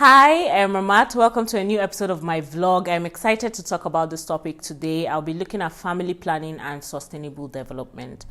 Hi, I'm Ramat. Welcome to a new episode of my vlog. I'm excited to talk about this topic today. I'll be looking at family planning and sustainable development.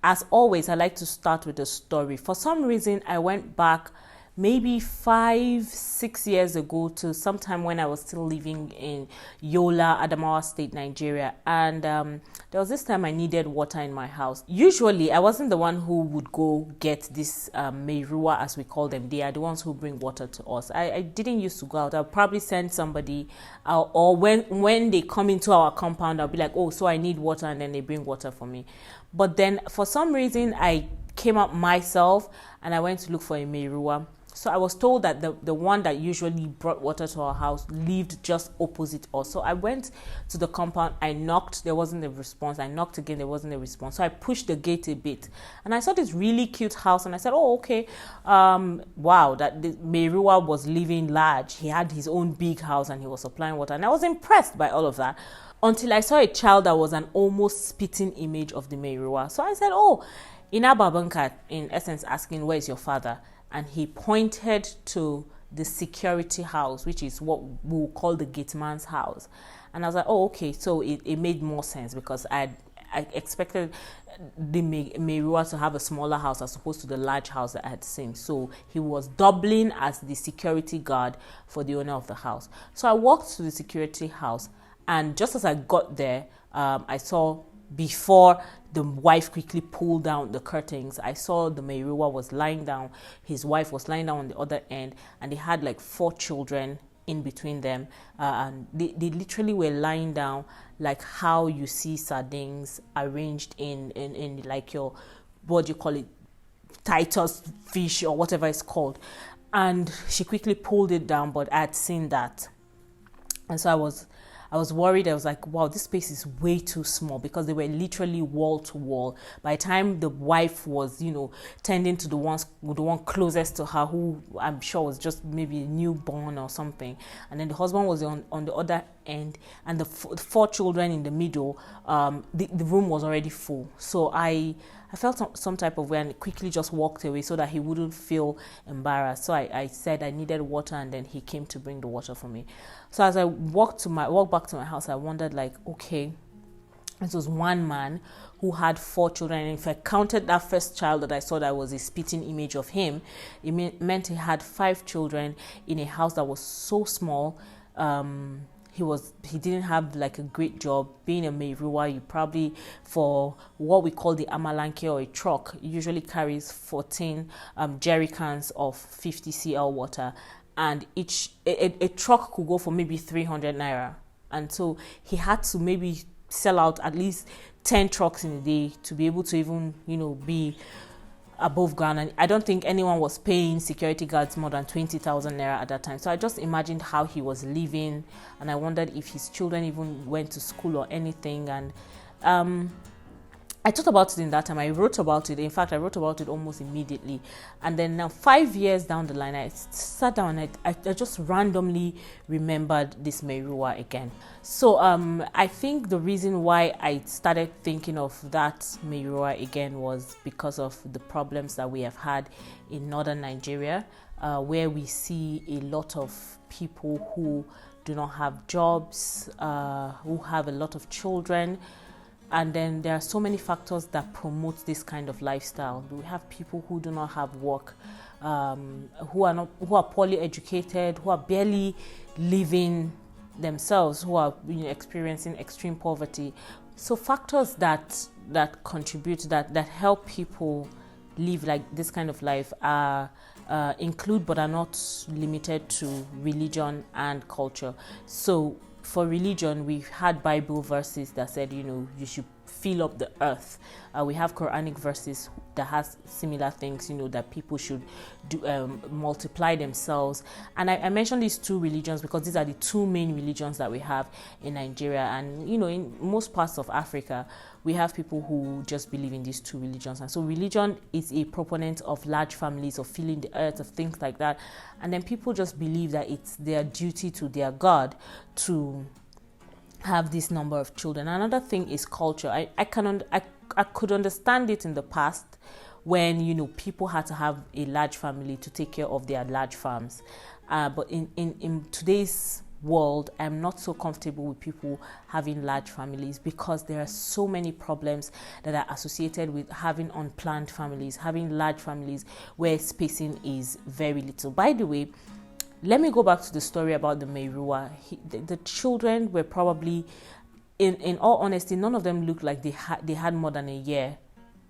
As always, I like to start with a story. For some reason, I went back maybe 5-6 years ago to sometime when I was still living in Yola, Adamawa State, Nigeria. And there was this time I needed water in my house. Usually, I wasn't the one who would go get this meirua, as we call them. They are the ones who bring water to us. I didn't used to go out. I'll probably send somebody, or when they come into our compound, I'll be like, oh, so I need water, and then they bring water for me. But then for some reason, I came up myself and I went to look for a meirua. So I was told that the one that usually brought water to our house lived just opposite us. So I went to the compound, I knocked, there wasn't a response. I knocked again, there wasn't a response. So I pushed the gate a bit. And I saw this really cute house and I said, oh, okay. Wow, that the Meirua was living large. He had his own big house and he was supplying water. And I was impressed by all of that until I saw a child that was an almost spitting image of the Meirua. So I said, oh, Ina Babanka, in essence, asking, where is your father? And he pointed to the security house, which is what we'll call the gate man's house. And I was like, oh, okay. So it made more sense because I expected the Meirua to have a smaller house as opposed to the large house that I had seen. So he was doubling as the security guard for the owner of the house. So I walked to the security house, and just as I got there, I saw, before the wife quickly pulled down the curtains, I saw the Meirua was lying down. His wife was lying down on the other end, and they had like 4 children in between them. And they literally were lying down like how you see sardines arranged in like your, what do you call it, Titus fish or whatever it's called. And she quickly pulled it down, but I had seen that. And so I was worried. I was like, wow, this space is way too small, because they were literally wall to wall. By the time the wife was, tending to the one closest to her, who I'm sure was just maybe a newborn or something, and then the husband was on the other end, and the 4 children in the middle, the room was already full. So I felt some type of way and quickly just walked away so that he wouldn't feel embarrassed. So I said I needed water, and then he came to bring the water for me. So as I walked back to my house, I wondered, like, okay, this was one man who had 4 children. And if I counted that first child that I saw that was a spitting image of him, it meant he had 5 children in a house that was so small. He didn't have like a great job. Being a Meirua, you probably, for what we call the amalanke or a truck, usually carries 14 jerry cans of 50 cl water, and a truck could go for maybe 300 naira. And so he had to maybe sell out at least 10 trucks in a day to be able to even, be above ground. And I don't think anyone was paying security guards more than 20,000 naira at that time. So I just imagined how he was living, and I wondered if his children even went to school or anything. And I thought about it in that time. I wrote about it. In fact, I wrote about it almost immediately. And then now, 5 years down the line, I sat down and I just randomly remembered this Meirua again. So I think the reason why I started thinking of that Meirua again was because of the problems that we have had in northern Nigeria, where we see a lot of people who do not have jobs, who have a lot of children. And then there are so many factors that promote this kind of lifestyle. We have people who do not have work, who are poorly educated, who are barely living themselves, who are experiencing extreme poverty. So factors that contribute, that help people live like this kind of life are include, but are not limited to, religion and culture. So for religion, we've had Bible verses that said, you should fill up the earth. We have Quranic verses that has similar things, that people should do, multiply themselves. And I mentioned these 2 religions because these are the 2 main religions that we have in Nigeria. And, in most parts of Africa, we have people who just believe in these 2 religions. And so religion is a proponent of large families, of filling the earth, of things like that. And then people just believe that it's their duty to their God to have this number of children. Another thing is culture. I could understand it in the past when, people had to have a large family to take care of their large farms. But in today's world, I'm not so comfortable with people having large families, because there are so many problems that are associated with having unplanned families, having large families where spacing is very little. By the way, let me go back to the story about the Meirua. The children were probably, in all honesty, none of them looked like they had more than a year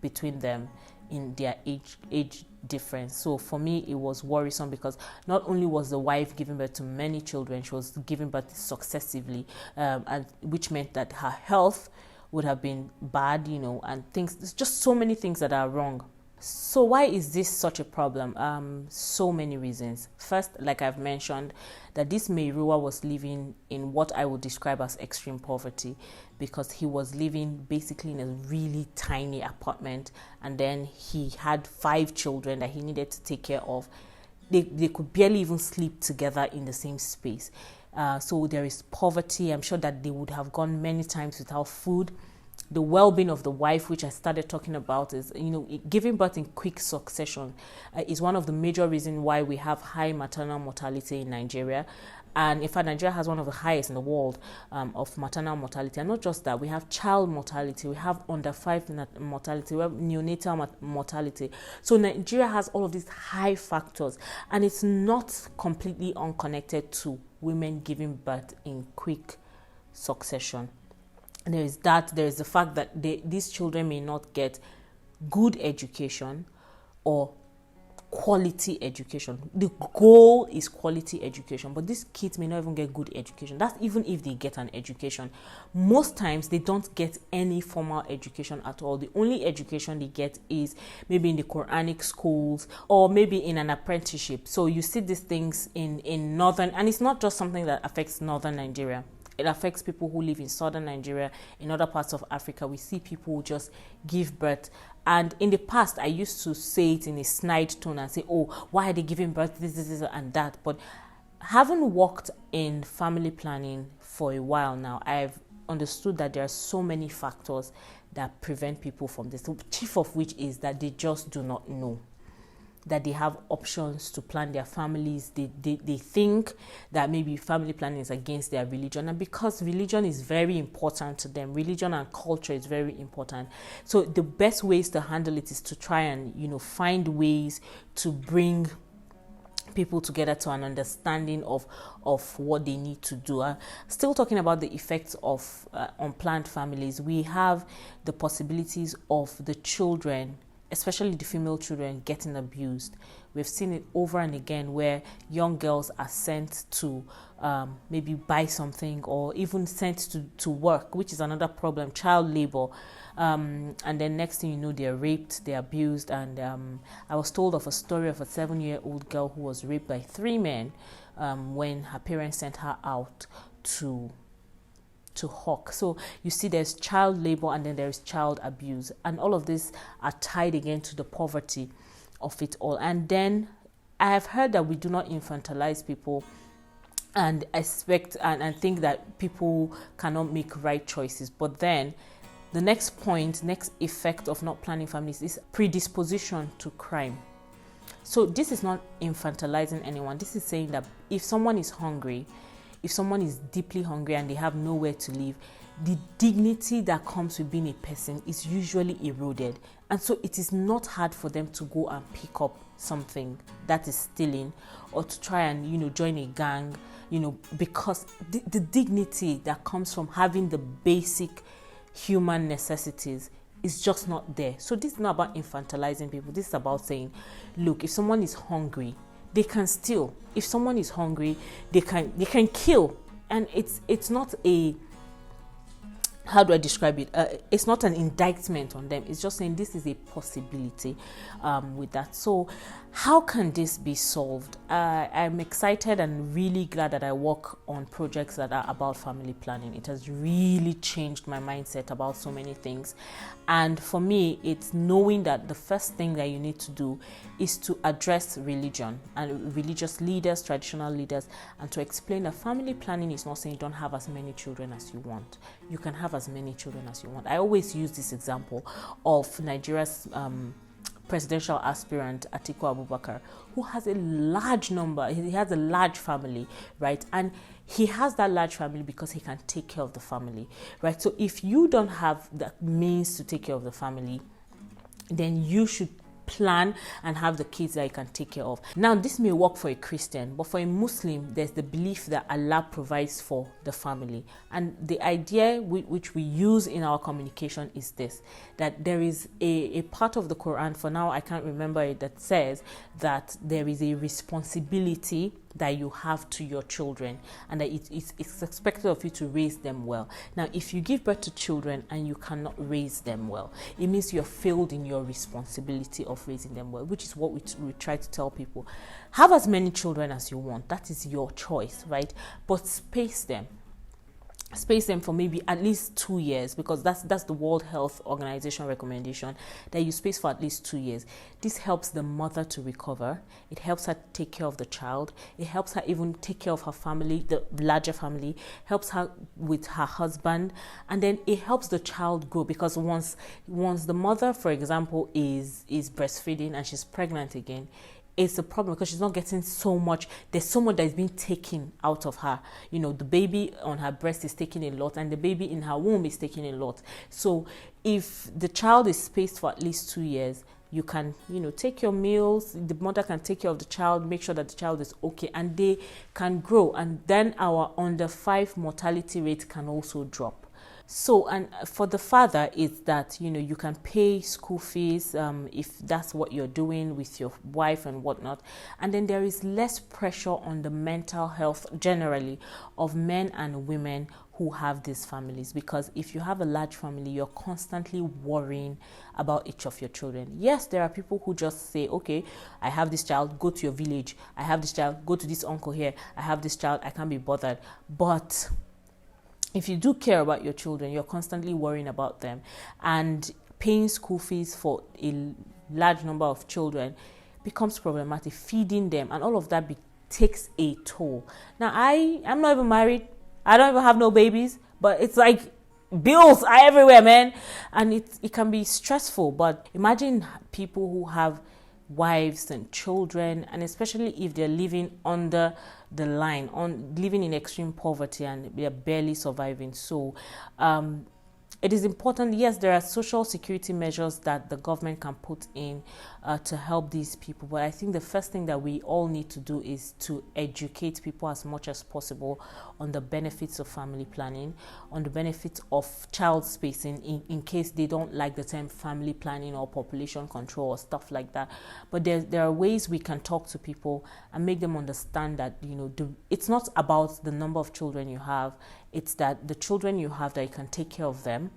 between them in their age difference. So for me, it was worrisome, because not only was the wife giving birth to many children, she was giving birth successively, and which meant that her health would have been bad, and things. There's just so many things that are wrong. So why is this such a problem? So many reasons. First, like I've mentioned, that this Meirua was living in what I would describe as extreme poverty, because he was living basically in a really tiny apartment, and then he had 5 children that he needed to take care of. They could barely even sleep together in the same space. So there is poverty. I'm sure that they would have gone many times without food. The well-being of the wife, which I started talking about, is, giving birth in quick succession is one of the major reasons why we have high maternal mortality in Nigeria. And in fact, Nigeria has one of the highest in the world of maternal mortality. And not just that, we have child mortality, we have under 5 mortality, we have neonatal mortality. So Nigeria has all of these high factors, and it's not completely unconnected to women giving birth in quick succession. There is the fact that these children may not get good education or quality education. The goal is quality education, but these kids may not even get good education. That's even if they get an education. Most times they don't get any formal education at all. The only education they get is maybe in the Quranic schools, or maybe in an apprenticeship. So you see these things in northern, and it's not just something that affects northern Nigeria. It affects people who live in southern Nigeria, in other parts of Africa. We see people who just give birth. And in the past, I used to say it in a snide tone and say, oh, why are they giving birth, this, and that. But having worked in family planning for a while now, I've understood that there are so many factors that prevent people from this. The chief of which is that they just do not know that they have options to plan their families. They think that maybe family planning is against their religion, and because religion is very important to them, religion and culture is very important. So the best ways to handle it is to try and find ways to bring people together to an understanding of what they need to do. Still talking about the effects of unplanned families, we have the possibilities of the children, especially the female children, getting abused. We've seen it over and again, where young girls are sent to maybe buy something, or even sent to work, which is another problem, child labor. And then next thing you know, they're raped, they're abused. And I was told of a story of a 7-year-old girl who was raped by 3 men when her parents sent her out to hawk. So you see there's child labor, and then there's child abuse, and all of this are tied again to the poverty of it all. And then I have heard that we do not infantilize people and expect and think that people cannot make right choices. But then the next effect of not planning families is predisposition to crime. So this is not infantilizing anyone. This is saying that if someone is hungry, if someone is deeply hungry and they have nowhere to live, the dignity that comes with being a person is usually eroded. And so it is not hard for them to go and pick up something that is stealing, or to try and, join a gang, because the dignity that comes from having the basic human necessities is just not there. So this is not about infantilizing people. This is about saying, look, if someone is hungry, they can steal. If someone is hungry, they can kill. And it's not a, how do I describe it? It's not an indictment on them. It's just saying this is a possibility with that. So how can this be solved? I'm excited and really glad that I work on projects that are about family planning. It has really changed my mindset about so many things. And for me, it's knowing that the first thing that you need to do is to address religion and religious leaders, traditional leaders, and to explain that family planning is not saying you don't have as many children as you want. You can have as many children as you want. I always use this example of Nigeria's presidential aspirant Atiku Abubakar, who has a large number, he has a large family, right? And he has that large family because he can take care of the family, right? So if you don't have the means to take care of the family, then you should plan and have the kids that you can take care of. Now, this may work for a Christian, but for a Muslim, there's the belief that Allah provides for the family. And the idea which we use in our communication is this, that there is a part of the Quran, for now I can't remember it, that says that there is a responsibility that you have to your children, and that it's expected of you to raise them well. Now, if you give birth to children and you cannot raise them well, it means you're failed in your responsibility of raising them well, which is what we try to tell people. Have as many children as you want. That is your choice, right? But space them for maybe at least 2 years, because that's the World Health Organization recommendation, that you space for at least 2 years. This helps the mother to recover. It helps her take care of the child. It helps her even take care of her family, the larger family, helps her with her husband, and then it helps the child grow, because once the mother, for example, is breastfeeding and she's pregnant again, it's a problem because she's not getting so much. There's so much that is being taken out of her. You know, the baby on her breast is taking a lot, and the baby in her womb is taking a lot. So if the child is spaced for at least 2 years, you can, take your meals. The mother can take care of the child, make sure that the child is okay, and they can grow. And then our under 5 mortality rate can also drop. So, and for the father, it's that, you can pay school fees if that's what you're doing with your wife and whatnot. And then there is less pressure on the mental health generally of men and women who have these families, because if you have a large family, you're constantly worrying about each of your children. Yes, there are people who just say, okay, I have this child, go to your village. I have this child, go to this uncle here. I have this child, I can't be bothered. But if you do care about your children, you're constantly worrying about them, and paying school fees for a large number of children becomes problematic. Feeding them and all of that takes a toll. Now, I'm not even married. I don't even have no babies, but it's like bills are everywhere, man. And it can be stressful. But imagine people who have wives and children, and especially if they're living under the line, living in extreme poverty, and they're barely surviving. So it is important. Yes, there are social security measures that the government can put in to help these people, but I think the first thing that we all need to do is to educate people as much as possible on the benefits of family planning, on the benefits of child spacing, in case they don't like the term family planning or population control or stuff like that. But there are ways we can talk to people and make them understand that it's not about the number of children you have. It's that the children you have, that you can take care of them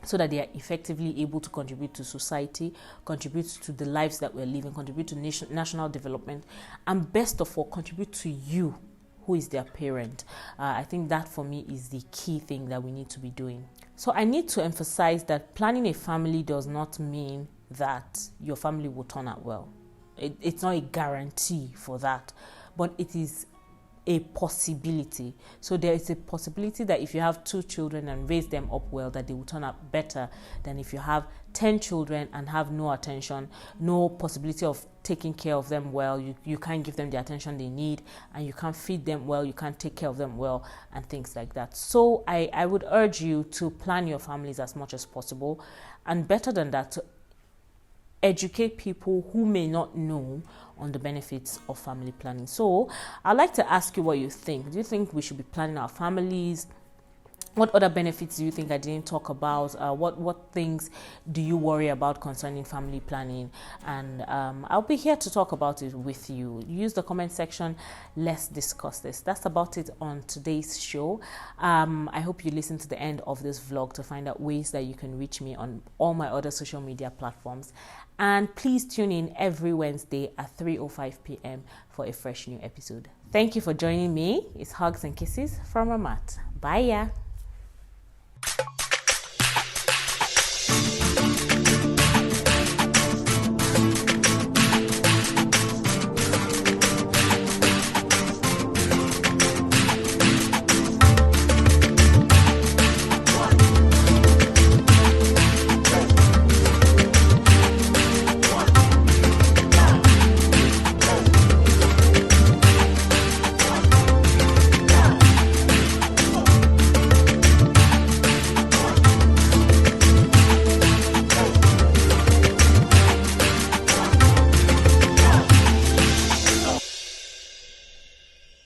so that they are effectively able to contribute to society, contribute to the lives that we're living, contribute to national development, and best of all, contribute to you, who is their parent. I think that for me is the key thing that we need to be doing. So I need to emphasize that planning a family does not mean that your family will turn out well. It's not a guarantee for that, but it is a possibility. So there is a possibility that if you have 2 children and raise them up well, that they will turn out better than if you have 10 children and have no attention, no possibility of taking care of them well. You can't give them the attention they need, and you can't feed them well, you can't take care of them well, and things like that. So I would urge you to plan your families as much as possible, and better than that, to educate people who may not know on the benefits of family planning. So I'd like to ask you what you think. Do you think we should be planning our families? What other benefits do you think I didn't talk about? What things do you worry about concerning family planning? And I'll be here to talk about it with you. Use the comment section. Let's discuss this. That's about it on today's show. I hope you listen to the end of this vlog to find out ways that you can reach me on all my other social media platforms. And please tune in every Wednesday at 3:05 p.m. for a fresh new episode. Thank you for joining me. It's hugs and kisses from Ramat. Bye, yeah.